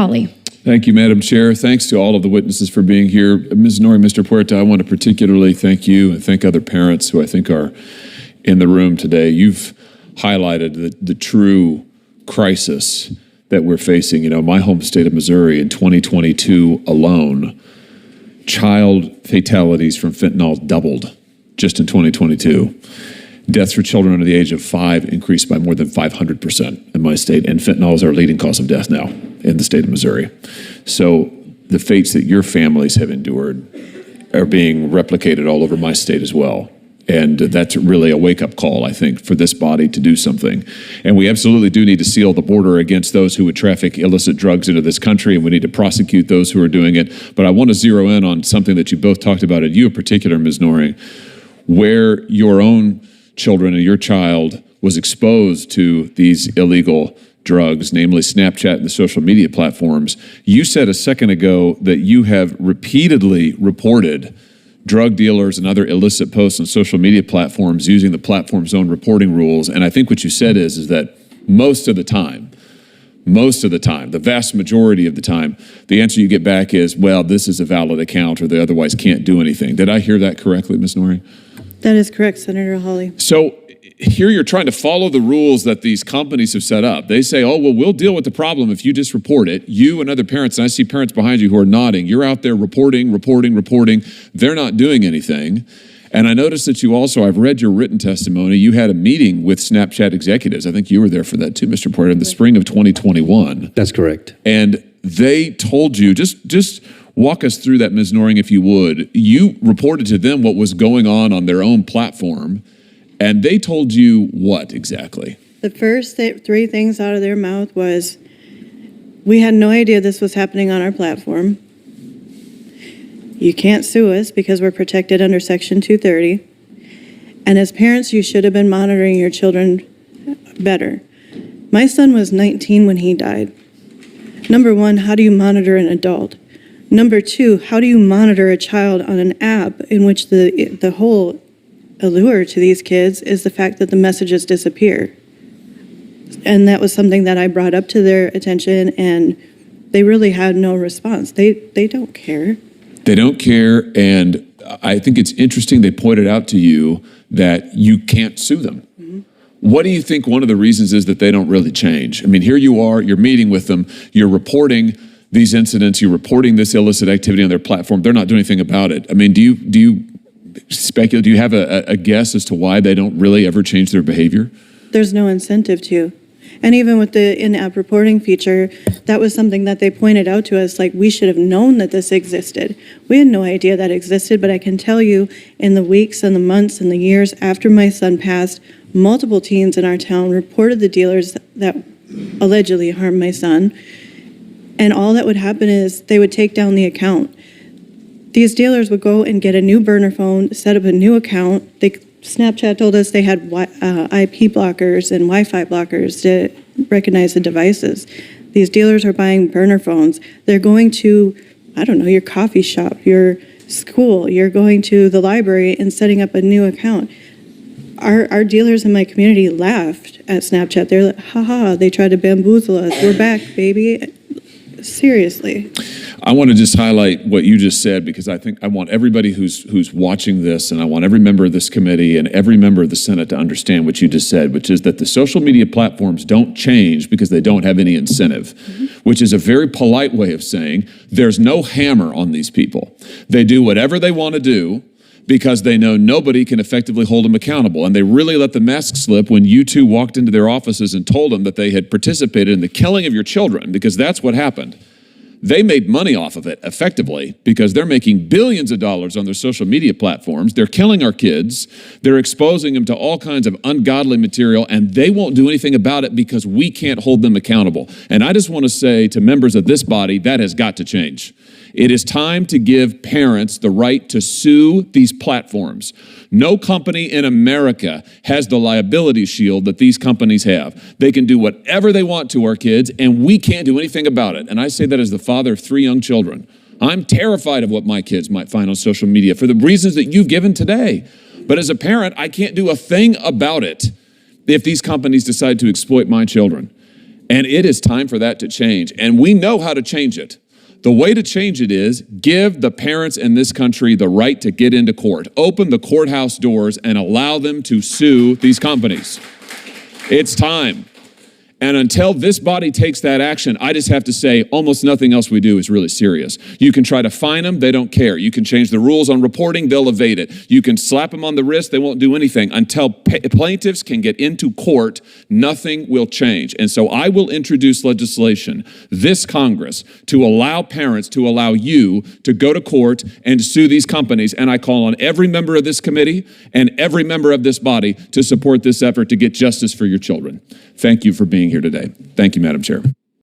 Hawley. Thank you, Madam Chair. Thanks to all of the witnesses for being here. Ms. Nori, Mr. Puerta, I want to particularly thank you and thank other parents who I think are in the room today. You've highlighted the true crisis that we're facing. You know, my home state of Missouri in 2022 alone, child fatalities from fentanyl doubled just in 2022. Deaths for children under the age of 5 increased by more than 500% in my state, and fentanyl is our leading cause of death now in the state of Missouri. So the fates that your families have endured are being replicated all over my state as well. And that's really a wake-up call, I think, for this body to do something. And we absolutely do need to seal the border against those who would traffic illicit drugs into this country, and we need to prosecute those who are doing it. But I want to zero in on something that you both talked about, and you in particular, Ms. Nori, where your own children and your child was exposed to these illegal drugs, namely Snapchat and the social media platforms. You said a second ago that you have repeatedly reported drug dealers and other illicit posts on social media platforms using the platform's own reporting rules. And I think what you said is that most of the time, the vast majority of the time, the answer you get back is, well, this is a valid account or they otherwise can't do anything. Did I hear that correctly, Ms. Nori? That is correct, Senator Hawley. So here you're trying to follow the rules that these companies have set up. They say, oh, well, we'll deal with the problem if you just report it. You and other parents, and I see parents behind you who are nodding, you're out there reporting. They're not doing anything. And I noticed that you also, I've read your written testimony, you had a meeting with Snapchat executives. I think you were there for that too, Mr. Porter, in the spring of 2021. That's correct. And they told you, just walk us through that, Ms. Noring, if you would. You reported to them what was going on their own platform, and they told you what exactly? The first three things out of their mouth was, we had no idea this was happening on our platform. You can't sue us because we're protected under Section 230. And as parents, you should have been monitoring your children better. My son was 19 when he died. Number one, how do you monitor an adult? Number two, how do you monitor a child on an app in which the whole allure to these kids is the fact that the messages disappear? And that was something that I brought up to their attention, and they really had no response. They don't care. They don't care, and I think it's interesting they pointed out to you that you can't sue them. Mm-hmm. What do you think one of the reasons is that they don't really change? I mean, here you are, you're meeting with them, you're reporting these incidents, you're reporting this illicit activity on their platform, they're not doing anything about it. I mean, do you speculate, do you have a guess as to why they don't really ever change their behavior? There's no incentive to. And even with the in-app reporting feature, that was something that they pointed out to us, like we should have known that this existed. We had no idea that existed, but I can tell you in the weeks and the months and the years after my son passed, multiple teens in our town reported the dealers that allegedly harmed my son. And all that would happen is they would take down the account. These dealers would go and get a new burner phone, set up a new account. Snapchat told us they had IP blockers and Wi-Fi blockers to recognize the devices. These dealers are buying burner phones. They're going to, I don't know, your coffee shop, your school. You're going to the library and setting up a new account. Our dealers in my community laughed at Snapchat. They're like, haha, they tried to bamboozle us. We're back, baby. Seriously. I want to just highlight what you just said, because I think I want everybody who's watching this, and I want every member of this committee and every member of the Senate to understand what you just said, which is that the social media platforms don't change because they don't have any incentive, which is a very polite way of saying there's no hammer on these people. They do whatever they want to do because they know nobody can effectively hold them accountable. And they really let the mask slip when you two walked into their offices and told them that they had participated in the killing of your children, because that's what happened. They made money off of it effectively because they're making billions of dollars on their social media platforms. They're killing our kids. They're exposing them to all kinds of ungodly material, and they won't do anything about it because we can't hold them accountable. And I just want to say to members of this body, that has got to change. It is time to give parents the right to sue these platforms. No company in America has the liability shield that these companies have. They can do whatever they want to our kids, and we can't do anything about it. And I say that as the father of 3 young children. I'm terrified of what my kids might find on social media for the reasons that you've given today. But as a parent, I can't do a thing about it if these companies decide to exploit my children. And it is time for that to change. And we know how to change it. The way to change it is give the parents in this country the right to get into court. Open the courthouse doors and allow them to sue these companies. It's time. And until this body takes that action, I just have to say almost nothing else we do is really serious. You can try to fine them, they don't care. You can change the rules on reporting, they'll evade it. You can slap them on the wrist, they won't do anything. Until plaintiffs can get into court, nothing will change. And so I will introduce legislation, this Congress, to allow parents, to allow you to go to court and sue these companies. And I call on every member of this committee and every member of this body to support this effort to get justice for your children. Thank you for being here today. Thank you, Madam Chair.